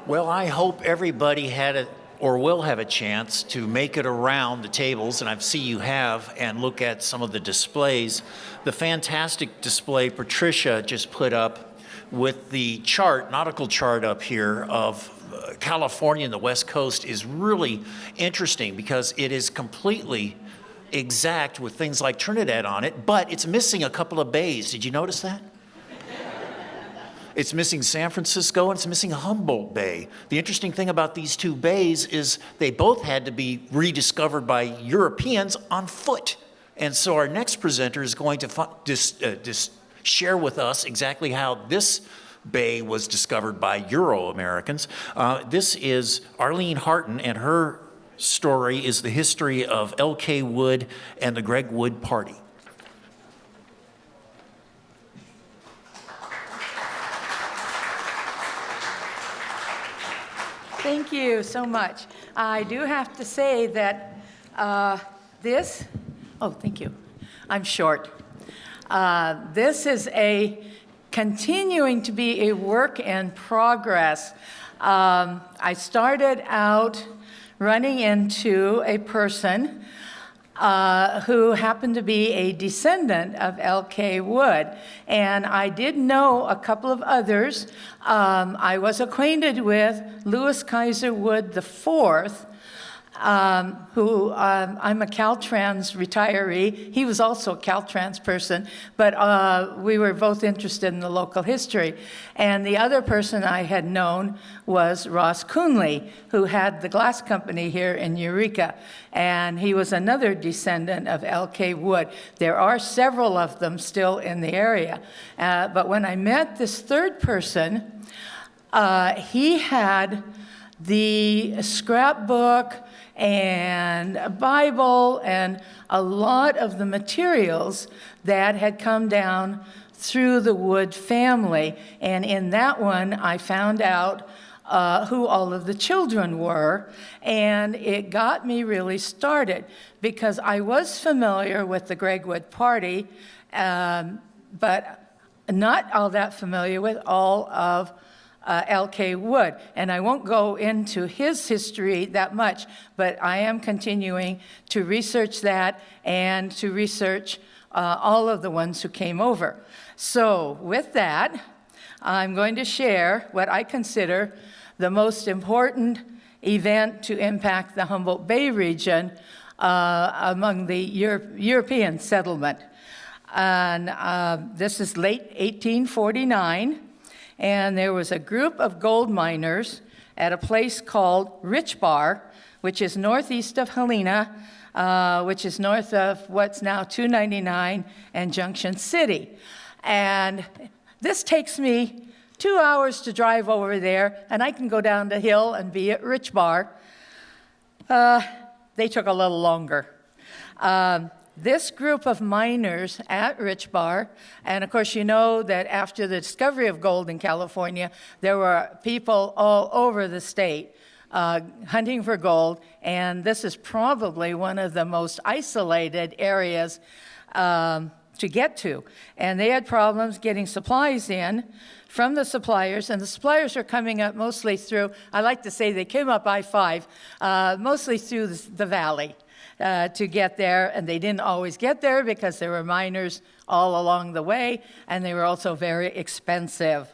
Well, I hope everybody had a, or will have a chance to make it around the tables, and I see you have, and look at some of the displays. The fantastic display Patricia just put up with the chart, nautical chart up here of California and the West Coast is really interesting because it is completely exact with things like Trinidad on it, but it's missing a couple of bays. Did you notice that? It's missing San Francisco and it's missing Humboldt Bay. The interesting thing about these two bays is they both had to be rediscovered by Europeans on foot. And so our next presenter is going to share with us exactly how this bay was discovered by Euro-Americans. This is Arlene Hartin, and her story is the history of L.K. Wood and the Gregg-Wood Party. Thank you so much. I do have to say that thank you. I'm short. This is continuing to be a work in progress. I started out running into a person who happened to be a descendant of L.K. Wood. And I did know a couple of others. I was acquainted with Louis Kaiser Wood IV, who I'm a Caltrans retiree. He was also a Caltrans person, but we were both interested in the local history. And the other person I had known was Ross Coonley, who had the glass company here in Eureka. And he was another descendant of L.K. Wood. There are several of them still in the area. But when I met this third person, he had the scrapbook and a Bible and a lot of the materials that had come down through the Wood family. And in that one, I found out who all of the children were, and it got me really started because I was familiar with the Gregg-Wood Party, but not all that familiar with all of L.K. Wood. And I won't go into his history that much, but I am continuing to research that and to research all of the ones who came over. So with that, I'm going to share what I consider the most important event to impact the Humboldt Bay region among the European settlement. And this is late 1849. And there was a group of gold miners at a place called Rich Bar, which is northeast of Helena, which is north of what's now 299 and Junction City. And this takes me 2 hours to drive over there, and I can go down the hill and be at Rich Bar. They took a little longer. This group of miners at Rich Bar, and of course you know that after the discovery of gold in California, there were people all over the state hunting for gold, and this is probably one of the most isolated areas to get to. And they had problems getting supplies in from the suppliers, and the suppliers are coming up mostly through, I like to say they came up I-5, mostly through the valley. To get there, and they didn't always get there because there were miners all along the way, and they were also very expensive.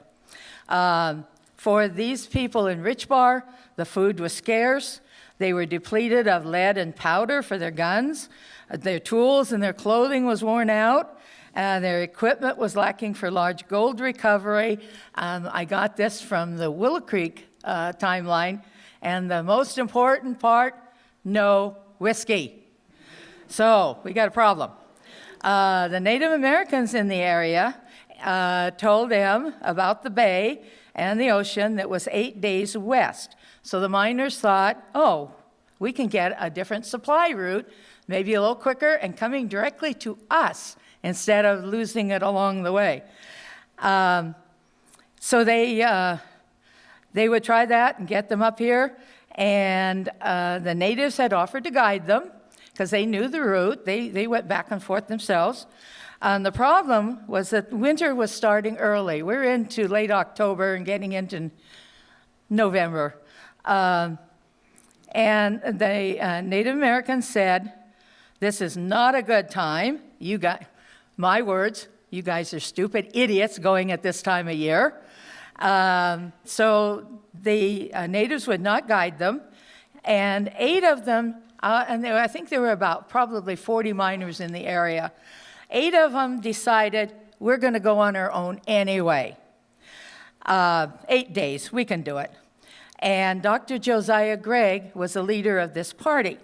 For these people in Rich Bar, the food was scarce. They were depleted of lead and powder for their guns. Their tools and their clothing was worn out. Their equipment was lacking for large gold recovery. I got this from the Willow Creek timeline. And the most important part, no whiskey. So we got a problem. The Native Americans in the area told them about the bay and the ocean that was 8 days west. So the miners thought, oh, we can get a different supply route, maybe a little quicker and coming directly to us instead of losing it along the way. So they would try that and get them up here. And the natives had offered to guide them because they knew the route. They went back and forth themselves. The problem was that winter was starting early. We're into late October and getting into November. And the Native Americans said, this is not a good time. You got, my words, you guys are stupid idiots going at this time of year. So the natives would not guide them. And 8 of them, I think there were about probably 40 miners in the area. 8 of them decided, we're going to go on our own anyway. 8 days, we can do it. And Dr. Josiah Gregg was the leader of this party.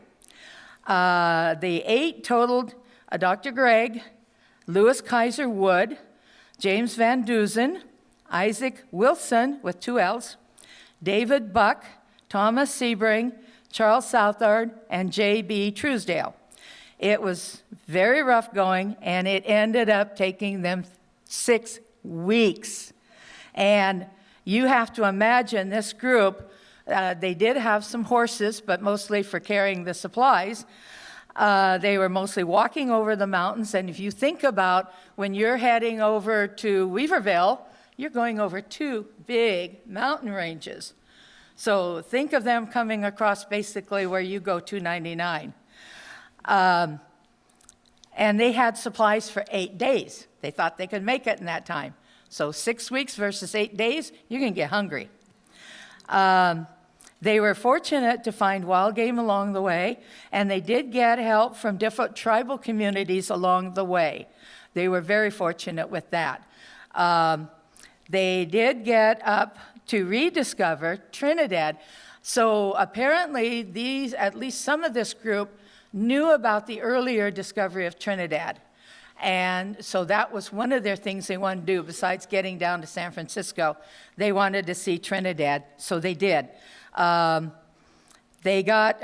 The 8 totaled Dr. Gregg, Lewis Kaiser Wood, James Van Dusen, Isaac Wilson with 2 L's, David Buck, Thomas Sebring, Charles Southard, and J.B. Truesdale. It was very rough going, and it ended up taking them 6 weeks. And you have to imagine this group, they did have some horses, but mostly for carrying the supplies. They were mostly walking over the mountains, and if you think about when you're heading over to Weaverville, you're going over 2 big mountain ranges. So think of them coming across basically where you go 299. And they had supplies for 8 days. They thought they could make it in that time. So 6 weeks versus 8 days, you're going to get hungry. They were fortunate to find wild game along the way, and they did get help from different tribal communities along the way. They were very fortunate with that. They did get up to rediscover Trinidad. So apparently at least some of this group knew about the earlier discovery of Trinidad. And so that was one of their things they wanted to do besides getting down to San Francisco. They wanted to see Trinidad, so they did. They got,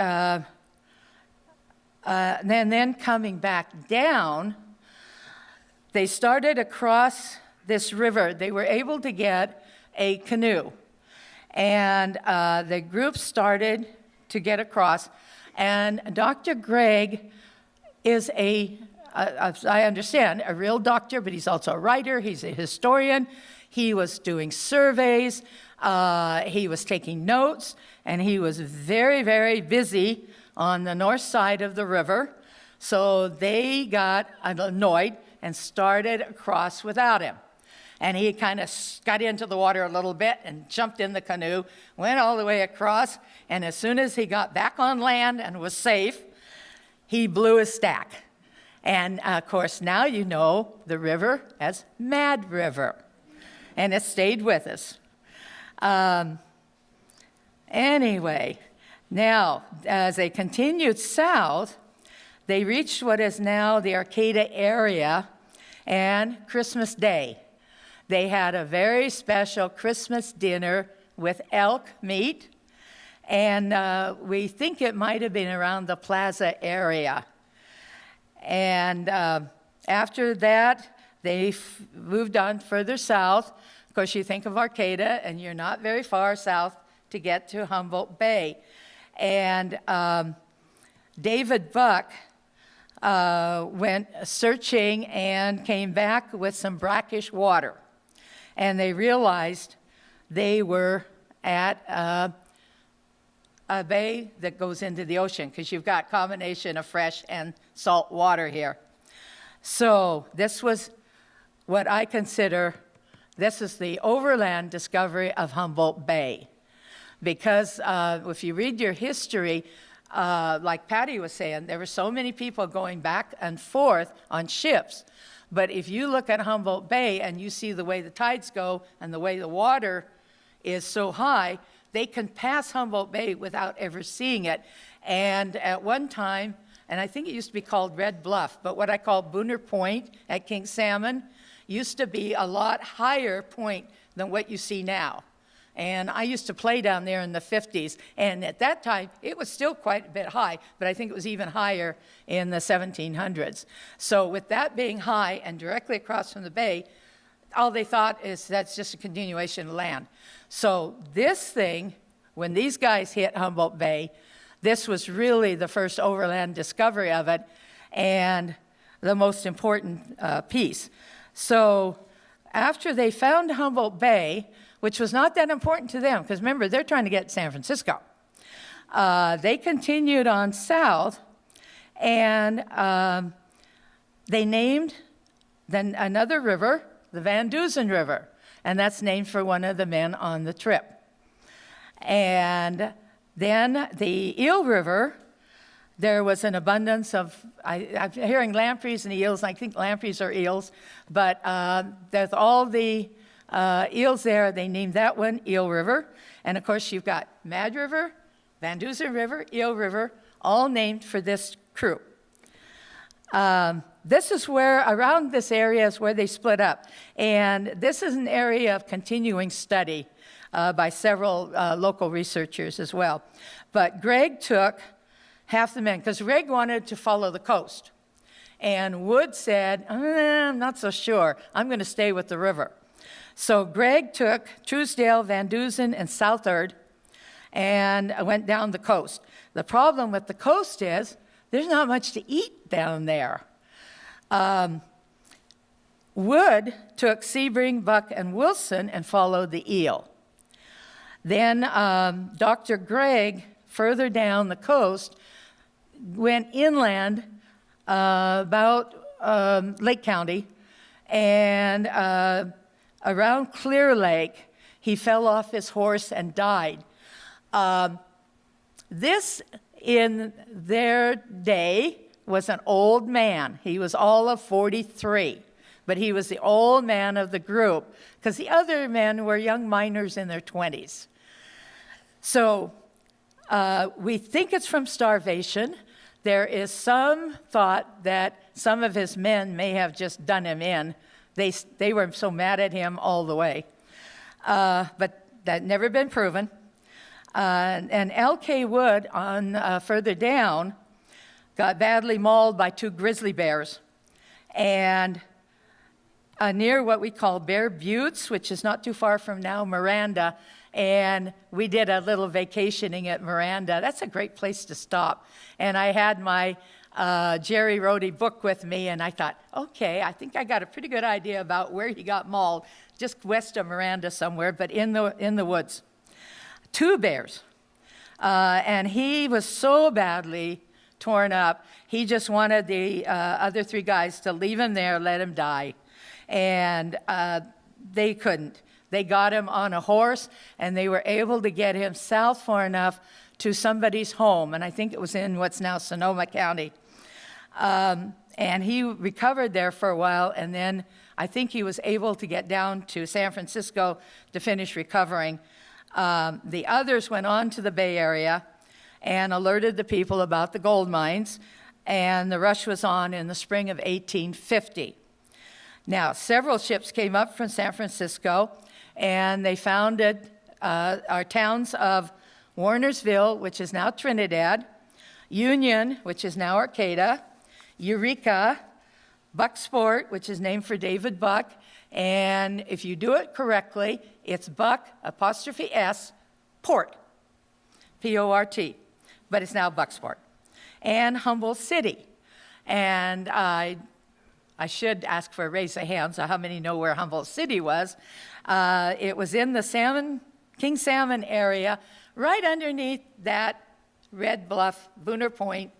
then coming back down, they started across this river. They were able to get a canoe. And the group started to get across. And Dr. Gregg is as I understand, a real doctor, but he's also a writer. He's a historian. He was doing surveys. He was taking notes. And he was very, very busy on the north side of the river. So they got annoyed and started across without him. And he kind of got into the water a little bit and jumped in the canoe, went all the way across, and as soon as he got back on land and was safe, he blew his stack. And of course, now you know the river as Mad River, and it stayed with us. Anyway, now, as they continued south, they reached what is now the Arcata area, and Christmas Day. They had a very special Christmas dinner with elk meat, and we think it might have been around the plaza area. And after that, they moved on further south. Of course, you think of Arcata, and you're not very far south to get to Humboldt Bay. And David Buck went searching and came back with some brackish water. And they realized they were at a bay that goes into the ocean, because you've got a combination of fresh and salt water here. So this was what I consider, this is the overland discovery of Humboldt Bay. Because if you read your history, like Patty was saying, there were so many people going back and forth on ships. But if you look at Humboldt Bay and you see the way the tides go and the way the water is so high, they can pass Humboldt Bay without ever seeing it. And at one time, and I think it used to be called Red Bluff, but what I call Booner Point at King Salmon used to be a lot higher point than what you see now. And I used to play down there in the 50s, and at that time, it was still quite a bit high, but I think it was even higher in the 1700s. So with that being high and directly across from the bay, all they thought is that's just a continuation of land. So this thing, when these guys hit Humboldt Bay, this was really the first overland discovery of it, and the most important piece. So after they found Humboldt Bay, which was not that important to them, because remember, they're trying to get to San Francisco. They continued on south, and they named then another river, the Van Dusen River, and that's named for one of the men on the trip. And then the Eel River, there was an abundance of, I'm hearing lampreys and eels, I think lampreys are eels, but there's all the eels there, they named that one Eel River. And of course you've got Mad River, Van Dusen River, Eel River, all named for this crew. This is where, around this area is where they split up. And this is an area of continuing study by several local researchers as well. But Gregg took half the men, because Gregg wanted to follow the coast. And Wood said, I'm not so sure. I'm going to stay with the river. So Gregg took Truesdale, Van Dusen, and Southard and went down the coast. The problem with the coast is there's not much to eat down there. Wood took Sebring, Buck, and Wilson and followed the eel. Then Dr. Gregg, further down the coast, went inland about Lake County, and around Clear Lake, he fell off his horse and died. This, in their day, was an old man. He was all of 43, but he was the old man of the group, because the other men were young miners in their 20s. So we think it's from starvation. There is some thought that some of his men may have just done him in. They were so mad at him all the way. But that never been proven. And L.K. Wood, on further down, got badly mauled by 2 grizzly bears. And near what we call Bear Buttes, which is not too far from now Miranda, and we did a little vacationing at Miranda. That's a great place to stop. And I had my Jerry Rhodey book with me, and I thought, okay, I think I got a pretty good idea about where he got mauled, just west of Miranda somewhere, but in the woods. 2 bears. And he was so badly torn up, he just wanted the other 3 guys to leave him there, let him die. And they couldn't. They got him on a horse, and they were able to get him south far enough to somebody's home, and I think it was in what's now Sonoma County. And he recovered there for a while, and then I think he was able to get down to San Francisco to finish recovering. The others went on to the Bay Area and alerted the people about the gold mines, and the rush was on in the spring of 1850. Now, several ships came up from San Francisco, and they founded our towns of Warnersville, which is now Trinidad, Union, which is now Arcata, Eureka, Bucksport, which is named for David Buck, and if you do it correctly, it's Buck, apostrophe S, Port, P-O-R-T, but it's now Bucksport, and Humboldt City. And I should ask for a raise of hands on how many know where Humboldt City was. It was in the King Salmon area, right underneath that Red Bluff, Booner Point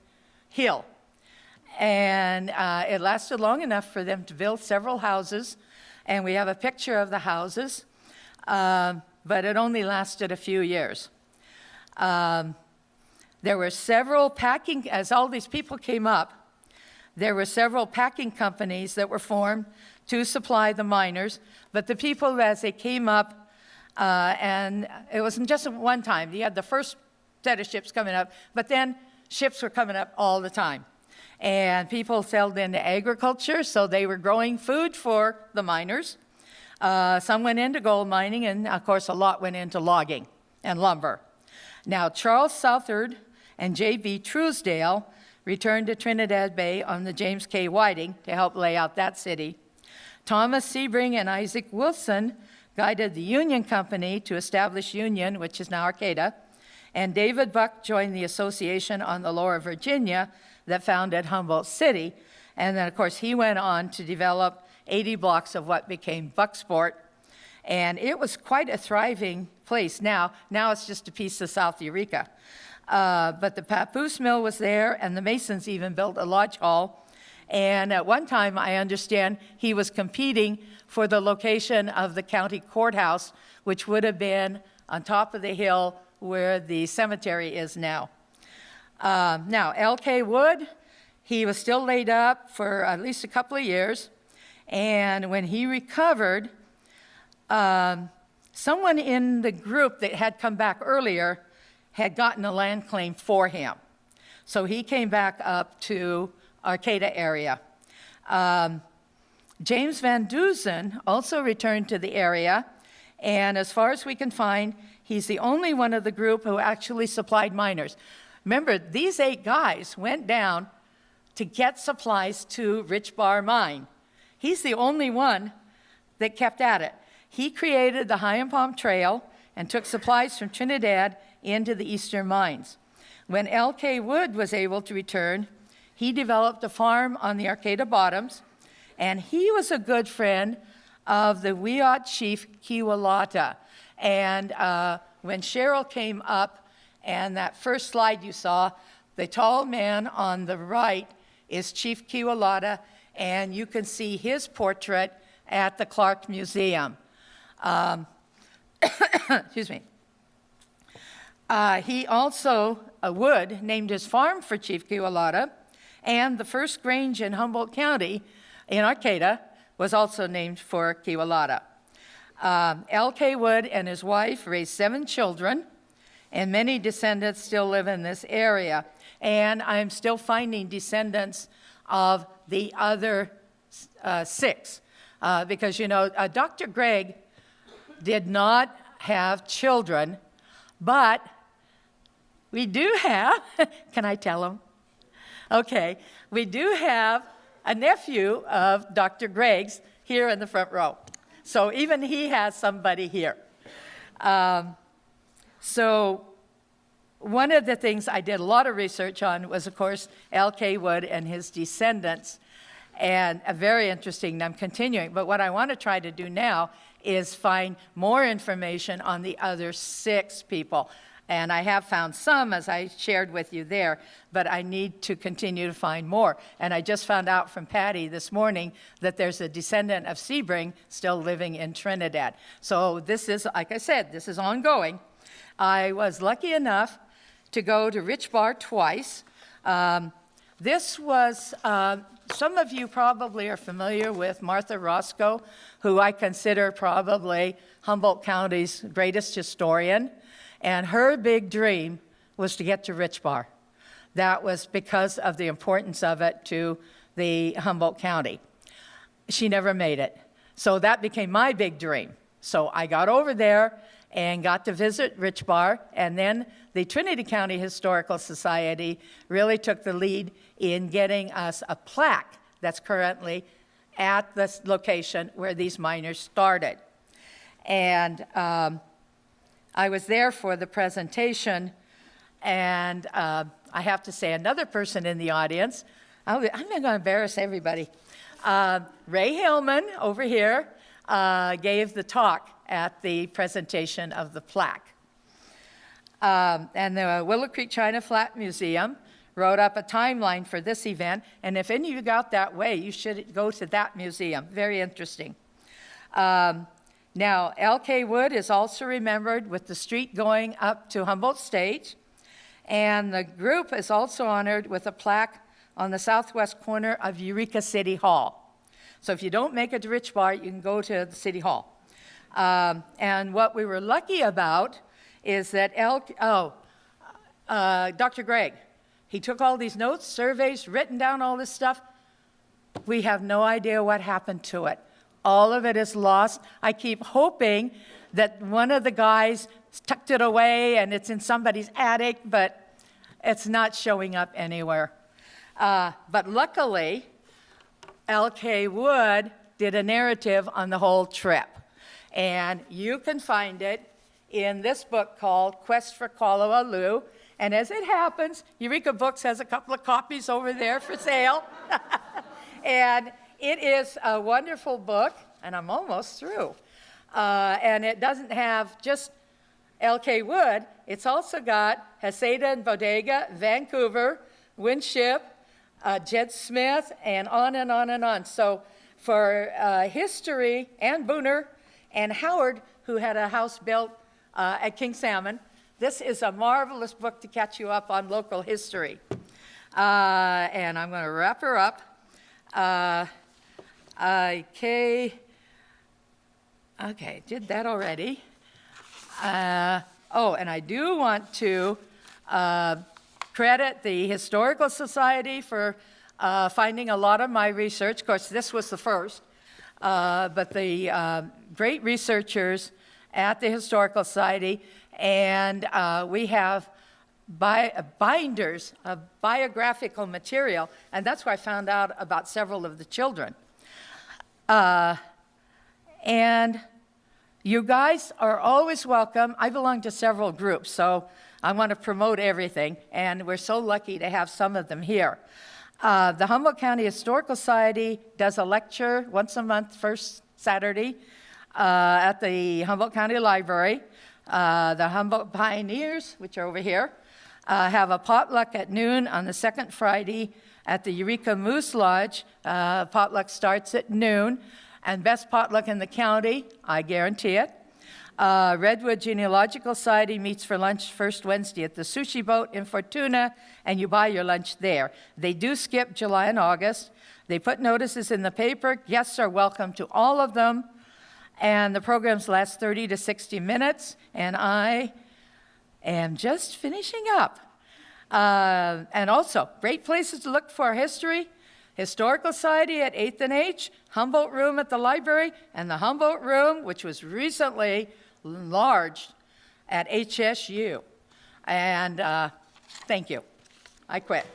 hill. And it lasted long enough for them to build several houses, and we have a picture of the houses, but it only lasted a few years. There were several packing, as all these people came up, there were several packing companies that were formed to supply the miners, but the people, as they came up, and it wasn't just one time. You had the first set of ships coming up, but then ships were coming up all the time. And people settled into agriculture, so they were growing food for the miners. Some went into gold mining, and of course a lot went into logging and lumber. Now, Charles Southard and J.B. Truesdale returned to Trinidad Bay on the James K. Whiting to help lay out that city. Thomas Sebring and Isaac Wilson guided the Union Company to establish Union, which is now Arcata, and David Buck joined the association on the Lower Virginia that founded Humboldt City, and then, of course, he went on to develop 80 blocks of what became Bucksport. And it was quite a thriving place. Now it's just a piece of South Eureka. But the Papoose Mill was there, and the Masons even built a lodge hall. And at one time, I understand, he was competing for the location of the county courthouse, which would have been on top of the hill where the cemetery is now. Now, L.K. Wood, he was still laid up for at least a couple of years. And when he recovered, someone in the group that had come back earlier had gotten a land claim for him. So he came back up to Arcata area. James Van Dusen also returned to the area, and as far as we can find, he's the only one of the group who actually supplied miners. Remember, these 8 guys went down to get supplies to Rich Bar Mine. He's the only one that kept at it. He created the High and Palm Trail and took supplies from Trinidad into the eastern mines. When L.K. Wood was able to return, he developed a farm on the Arcata Bottoms, and he was a good friend of the Wiyot chief Kiwalata. And when Cheryl came up, and that first slide you saw, the tall man on the right is Chief Kiwalata, and you can see his portrait at the Clark Museum. Excuse me. He also, Wood, named his farm for Chief Kiwalata, and the first grange in Humboldt County in Arcata was also named for Kiwalata. L.K. Wood and his wife raised 7 children, and many descendants still live in this area. And I'm still finding descendants of the other 6. Because, you know, Dr. Gregg did not have children, but we do have, can I tell him? Okay, we do have a nephew of Dr. Gregg's here in the front row. So even he has somebody here. So one of the things I did a lot of research on was, of course, L.K. Wood and his descendants. And very interesting, and I'm continuing. But what I want to try to do now is find more information on the other 6 people. And I have found some, as I shared with you there, but I need to continue to find more. And I just found out from Patty this morning that there's a descendant of Sebring still living in Trinidad. So this is, like I said, this is ongoing. I was lucky enough to go to Rich Bar twice. This was, some of you probably are familiar with Martha Roscoe, who I consider probably Humboldt County's greatest historian. And her big dream was to get to Rich Bar. That was because of the importance of it to the Humboldt County. She never made it. So that became my big dream. So I got over there and got to visit Rich Bar, and then the Trinity County Historical Society really took the lead in getting us a plaque that's currently at the location where these miners started. And I was there for the presentation, and I have to say another person in the audience, I'm not going to embarrass everybody. Ray Hillman over here gave the talk at the presentation of the plaque. And the Willow Creek China Flat Museum wrote up a timeline for this event, and if any of you got that way, you should go to that museum. Very interesting. Now, L.K. Wood is also remembered with the street going up to Humboldt State, and the group is also honored with a plaque on the southwest corner of Eureka City Hall. So if you don't make it to Rich Bar, you can go to the City Hall. And what we were lucky about is that Dr. Gregg, he took all these notes, surveys, written down all this stuff. We have no idea what happened to it. All of it is lost. I keep hoping that one of the guys tucked it away and it's in somebody's attic, but it's not showing up anywhere. But luckily, L.K. Wood did a narrative on the whole trip. And you can find it in this book called Quest for Kalawalu. And as it happens, Eureka Books has a couple of copies over there for sale. And It is a wonderful book, and I'm almost through. And it doesn't have just L.K. Wood. It's also got Heseda and Bodega, Vancouver, Winship, Jed Smith, and on and on and on. So for history, and Booner and Howard, who had a house built at King Salmon, this is a marvelous book to catch you up on local history. And I'm going to wrap her up. Okay, did that already. And I do want to credit the Historical Society for finding a lot of my research. Of course, this was the first, but the great researchers at the Historical Society, and we have binders of biographical material, and that's where I found out about several of the children. And you guys are always welcome. I belong to several groups, so I want to promote everything, and we're so lucky to have some of them here. The Humboldt County Historical Society does a lecture once a month, first Saturday, at the Humboldt County Library. The Humboldt Pioneers, which are over here, have a potluck at noon on the second Friday at the Eureka Moose Lodge. Potluck starts at noon, and best potluck in the county, I guarantee it. Redwood Genealogical Society meets for lunch first Wednesday at the Sushi Boat in Fortuna, and you buy your lunch there. They do skip July and August. They put notices in the paper. Guests are welcome to all of them, and the programs last 30 to 60 minutes, and I am just finishing up. And also, great places to look for history: Historical Society at 8th and H, Humboldt Room at the library, and the Humboldt Room, which was recently enlarged at HSU. And thank you. I quit.